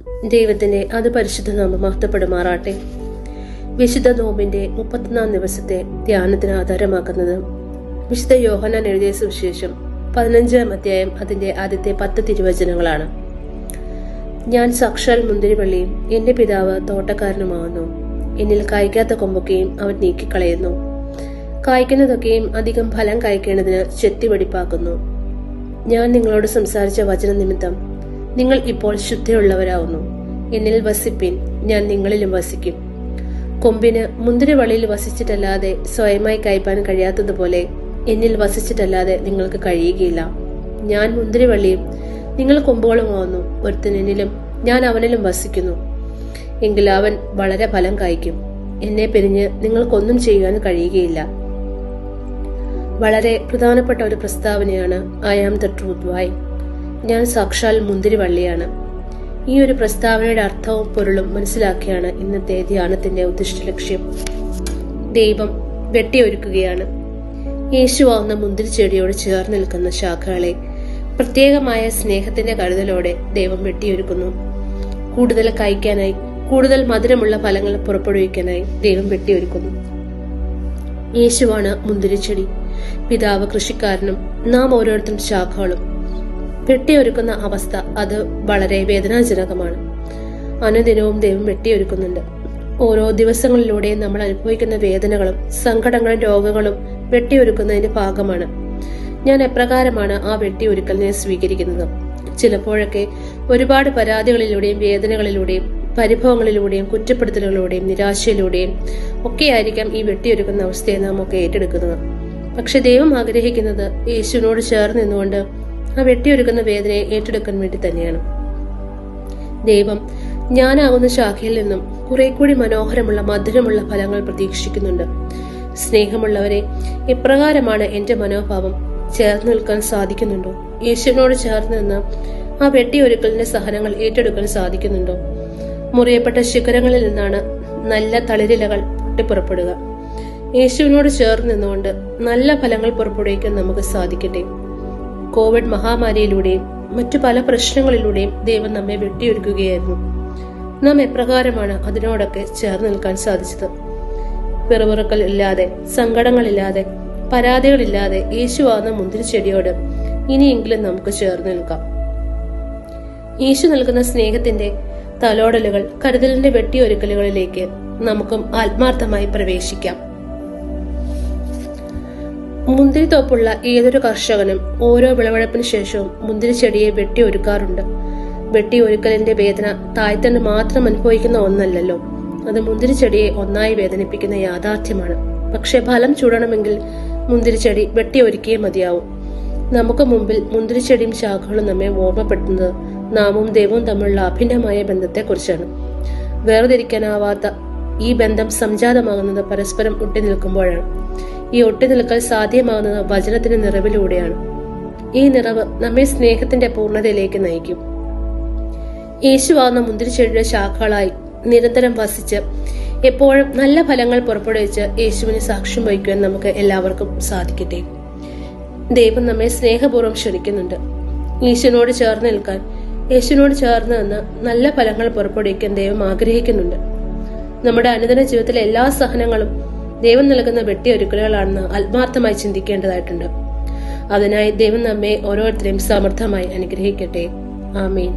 ദൈവത്തിന്റെ അതിപരിശുദ്ധ നാമം മഹത്വപ്പെടുമാറാട്ടെ. വിശുദ്ധ നോമ്പിന്റെ 31 ദിവസത്തെ ധ്യാനത്തിന് ആധാരമാക്കുന്നത് വിശുദ്ധ യോഹന്നാൻ എഴുതിയ സുവിശേഷം 15 അധ്യായം അതിന്റെ ആദ്യത്തെ 10 തിരുവചനങ്ങളാണ്. ഞാൻ സാക്ഷാൽ മുന്തിരിവള്ളിയും എന്റെ പിതാവ് തോട്ടക്കാരനുമാകുന്നു. എന്നിൽ കായ്ക്കാത്ത കൊമ്പൊക്കെയും അവൻ നീക്കിക്കളയുന്നു, കായ്ക്കുന്നതൊക്കെയും അധികം ഫലം കായ്ക്കേണ്ടതിന് ചെത്തിവെടിപ്പാക്കുന്നു. ഞാൻ നിങ്ങളോട് സംസാരിച്ച വചന നിമിത്തം നിങ്ങൾ ഇപ്പോൾ ശുദ്ധിയുള്ളവരാവുന്നു. എന്നിൽ വസിപ്പിൻ, ഞാൻ നിങ്ങളിലും വസിക്കും. കൊമ്പിന് മുന്തിരിവള്ളിയിൽ വസിച്ചിട്ടല്ലാതെ സ്വയമായി കായ്പാൻ കഴിയാത്തതുപോലെ എന്നിൽ വസിച്ചിട്ടല്ലാതെ നിങ്ങൾക്ക് കഴിയുകയില്ല. ഞാൻ മുന്തിരിവള്ളിയും നിങ്ങൾ കൊമ്പുകളുമാവുന്നു. ഒരുത്തൻ എന്നിലും ഞാൻ അവനിലും വസിക്കുന്നു എങ്കിൽ അവൻ വളരെ ഫലം കായ്ക്കും. എന്നെ പിരിഞ്ഞ് നിങ്ങൾക്കൊന്നും ചെയ്യുവാൻ കഴിയുകയില്ല. വളരെ പ്രധാനപ്പെട്ട ഒരു പ്രസ്താവനയാണ് I am the truth vine. ഞാൻ സാക്ഷാൽ മുന്തിരിവള്ളിയാണ്. ഈ ഒരു പ്രസ്താവനയുടെ അർത്ഥവും പൊരുളും മനസ്സിലാക്കിയാണ് ഇന്നത്തെ ധ്യാനത്തിന്റെ ഉദ്ദിഷ്ട ലക്ഷ്യം. ദൈവം വെട്ടിയൊരുക്കുകയാണ്. യേശുവാകുന്ന മുന്തിരിച്ചെടിയോട് ചേർന്ന് നിൽക്കുന്ന ശാഖകളെ പ്രത്യേകമായ സ്നേഹത്തിന്റെ കരുതലോടെ ദൈവം വെട്ടിയൊരുക്കുന്നു. കൂടുതൽ കായ്ക്കാനായി, കൂടുതൽ മധുരമുള്ള ഫലങ്ങൾ പുറപ്പെടുവിക്കാനായി ദൈവം വെട്ടിയൊരുക്കുന്നു. യേശുവാണ് മുന്തിരിച്ചെടി, പിതാവ് കൃഷിക്കാരനും നാം ഓരോരുത്തരും ശാഖകളും. വെട്ടിയൊരുക്കുന്ന അവസ്ഥ അത് വളരെ വേദനാജനകമാണ്. അനുദിനവും ദൈവം വെട്ടിയൊരുക്കുന്നുണ്ട്. ഓരോ ദിവസങ്ങളിലൂടെയും നമ്മൾ അനുഭവിക്കുന്ന വേദനകളും സങ്കടങ്ങളും രോഗങ്ങളും വെട്ടിയൊരുക്കുന്നതിന്റെ ഭാഗമാണ്. ഞാൻ എപ്രകാരമാണ് ആ വെട്ടിയൊരുക്കലിനെ സ്വീകരിക്കുന്നത്? ചിലപ്പോഴൊക്കെ ഒരുപാട് പരാതികളിലൂടെയും വേദനകളിലൂടെയും പരിഭവങ്ങളിലൂടെയും കുറ്റപ്പെടുത്തലുകളിലൂടെയും നിരാശയിലൂടെയും ഒക്കെയായിരിക്കാം ഈ വെട്ടിയൊരുക്കുന്ന അവസ്ഥയെ നാം ഒക്കെ ഏറ്റെടുക്കുന്നത്. പക്ഷെ ദൈവം ആഗ്രഹിക്കുന്നത് യേശുവിനോട് ചേർന്ന് നിന്നുകൊണ്ട് ആ വെട്ടിയൊരുക്കുന്ന വേദനയെ ഏറ്റെടുക്കാൻ വേണ്ടി തന്നെയാണ്. ദൈവം ഞാനാകുന്ന ശാഖയിൽ നിന്നും കുറെ കൂടി മനോഹരമുള്ള മധുരമുള്ള ഫലങ്ങൾ പ്രതീക്ഷിക്കുന്നുണ്ട്. സ്നേഹമുള്ളവരെ, എപ്രകാരമാണ് എന്റെ മനോഭാവം? ചേർന്ന് നിൽക്കാൻ സാധിക്കുന്നുണ്ടോ? യേശുവിനോട് ചേർന്ന് നിന്ന് ആ വെട്ടിയൊരുക്കലിന്റെ സഹനങ്ങൾ ഏറ്റെടുക്കാൻ സാധിക്കുന്നുണ്ടോ? മുറിയപ്പെട്ട ശിഖരങ്ങളിൽ നിന്നാണ് നല്ല തളിരിലകൾ പൊട്ടിപ്പുറപ്പെടുക. യേശുവിനോട് ചേർന്ന് നിന്നുകൊണ്ട് നല്ല ഫലങ്ങൾ പുറപ്പെടുവിക്കാൻ നമുക്ക് സാധിക്കട്ടെ. കോവിഡ് മഹാമാരിയിലൂടെയും മറ്റു പല പ്രശ്നങ്ങളിലൂടെയും ദൈവം നമ്മെ വെട്ടിയൊരുക്കുകയായിരുന്നു. നാം എപ്രകാരമാണ് അതിനോടൊക്കെ ചേർന്ന് നിൽക്കാൻ സാധിച്ചത്? പിറവിറക്കൽ ഇല്ലാതെ, സങ്കടങ്ങളില്ലാതെ, പരാതികളില്ലാതെ യേശുവാകുന്ന മുന്തിരിച്ചെടിയോട് ഇനിയെങ്കിലും നമുക്ക് ചേർന്ന് നിൽക്കാം. യേശു നൽകുന്ന സ്നേഹത്തിന്റെ തലോടലുകൾ, കരുതലിന്റെ വെട്ടിയൊരുക്കലുകളിലേക്ക് നമുക്കും ആത്മാർത്ഥമായി പ്രവേശിക്കാം. മുന്തിരിത്തോപ്പുള്ള ഏതൊരു കർഷകനും ഓരോ വിളവെടുപ്പിന് ശേഷവും മുന്തിരിച്ചെടിയെ വെട്ടിയൊരുക്കാറുണ്ട്. വെട്ടിയൊരുക്കലിന്റെ വേദന തായ്തണ്ട് മാത്രം അനുഭവിക്കുന്ന ഒന്നല്ലല്ലോ, അത് മുന്തിരിച്ചെടിയെ ഒന്നായി വേദനിപ്പിക്കുന്ന യാഥാർത്ഥ്യമാണ്. പക്ഷെ ഫലം ചൂടണമെങ്കിൽ മുന്തിരിച്ചെടി വെട്ടിയൊരുക്കിയേ മതിയാവും. നമുക്ക് മുമ്പിൽ മുന്തിരിച്ചെടിയും ശാഖകളും നമ്മെ ഓർമ്മപ്പെടുത്തുന്നത് നാമും ദൈവവും തമ്മിലുള്ള അഭിന്നമായ ബന്ധത്തെക്കുറിച്ചാണ്. വേർതിരിക്കാനാവാത്ത ഈ ബന്ധം സംജാതമാകുന്നത് പരസ്പരം ഒട്ടിനിൽക്കുമ്പോഴാണ്. ഈ ഒട്ടിനിൽക്കൽ സാധ്യമാകുന്നത് വചനത്തിന്റെ നിറവിലൂടെയാണ്. ഈ നിറവ് നമ്മെ സ്നേഹത്തിന്റെ പൂർണ്ണതയിലേക്ക് നയിക്കും. യേശുവാകുന്ന മുന്തിരിച്ചെടിയുടെ ശാഖകളായി നിരന്തരം വസിച്ച് എപ്പോഴും നല്ല ഫലങ്ങൾ പുറപ്പെടുവിച്ച് യേശുവിന് സാക്ഷ്യം വഹിക്കുവാൻ നമുക്ക് എല്ലാവർക്കും സാധിക്കട്ടെ. ദൈവം നമ്മെ സ്നേഹപൂർവ്വം ക്ഷണിക്കുന്നുണ്ട്. യേശുവിനോട് ചേർന്ന് നിൽക്കാൻ, യേശുവിനോട് ചേർന്ന് നിന്ന് നല്ല ഫലങ്ങൾ പുറപ്പെടുവിക്കാൻ ദൈവം ആഗ്രഹിക്കുന്നുണ്ട്. നമ്മുടെ അനുദിന ജീവിതത്തിലെ എല്ലാ സഹനങ്ങളും ദൈവം നൽകുന്ന വെട്ടിയൊരുക്കലുകളാണെന്ന് ആത്മാർത്ഥമായി ചിന്തിക്കേണ്ടതായിട്ടുണ്ട്. അതിനായി ദൈവം നമ്മെ ഓരോരുത്തരെയും സമൃദ്ധമായി അനുഗ്രഹിക്കട്ടെ. ആമേൻ.